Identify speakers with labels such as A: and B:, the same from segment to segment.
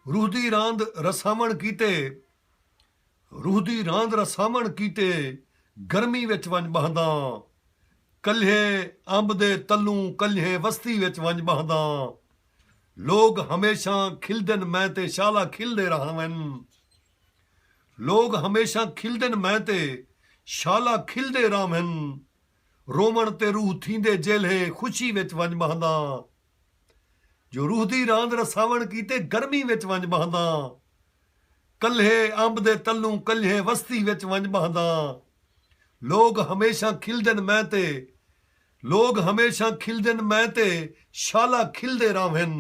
A: रूह दी रांद रसावण कीते, रूह दी रांद रसावण कीते, गर्मी विच वंज बहदा, कल्हे अंब दे तलू कल्हे वस्ती विच वंज बहदा। लोग हमेशा खिलदन मैं ते शाला खिलदे रहवन, लोग हमेशा खिलदन मैं ते शाला खिलदे रहवन। रोवण ते रूह थींदे जेल्हे खुशी विच वंज बहदा, जो रूह दी रांद रसावण कीते गर्मी विच वंज बहदा, कल्हे अंब दे तलू कल्हे वस्ती विच वंज बहदा। लोग हमेशा खिलदन मैं ते, लोग हमेशा खिलदन मैं ते शाला खिलदे रहवन,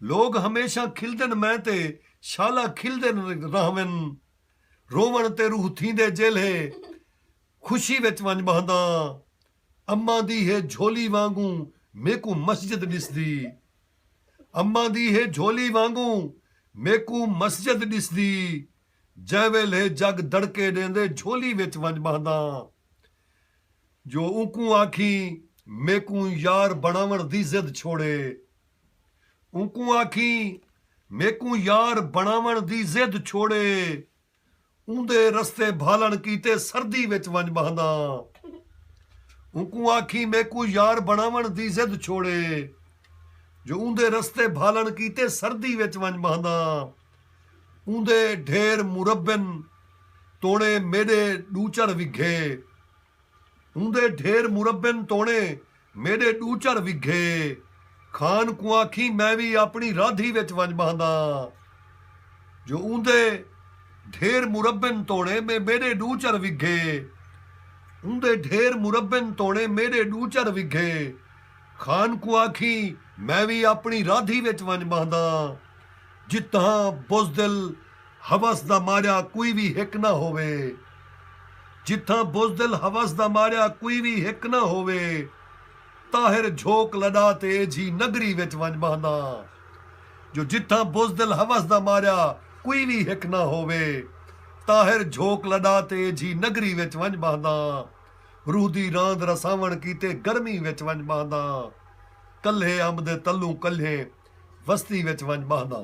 A: लोग हमेशा खिलदन मैं ते शाला खिलदे रहवन। रोवण ते रूह थींदे जेल्हे खुशी विच वंज बहदा, अम्मा दी है झोली वांगू मेकू मस्जिद दिसदी, अम्मा दी है झोली वांगू मेकू मस्जिद दिसदी। जै वेले जग दड़के देंदे झोली विच वंज बहदा, जो ऊकू आखी मेकू यार बनावण दी जिद छोड़े, ऊकू आखी मेकू यार बनावण दी जिद छोड़े। ऊंदे रस्ते भालण कीते सर्दी विच वंज बहदा, ऊकू आखी मेकू यार बनावण दी जिद छोड़े, जो ऊंदे रस्ते भालण कीते सर्दी विच वंज बहदा। ऊंदे ढेर मुरब्बन तोणे मेरे डूचर विघे, ऊंदे ढेर मुरब्बन तोणे मेरे डूचर विघे। खान को आखी मैं भी अपनी राधी विच वंज बहदा, जो ऊंदे ढेर मुरब्बन तोणे में मेरे डूचर विघे, ऊंदे ढेर मुरब्बन तोणे मेरे डूचर विघे। खान को आखी मैं भी अपनी राधी विच वंज बहदा, जित्थां बुज़दिल हवस दा मारिया कोई भी हिक ना होवे, जित्थां बुज़दिल हवस दा मारिया कोई भी हिक ना होवे। ताहिर झोक लड़ा ते जी नगरी विच वंज बहदा, जो जित्थां बुज़दिल हवस दा मारिया कोई भी हिक ना होवे। ताहिर झोक लड़ा ते जी नगरी विच वंज बहदा, रूह दी रांद रसावण कीते गर्मी विच वंज बहदा, कल्हे अंब दे तलू कल्हे वस्ती विच वंज बहदा।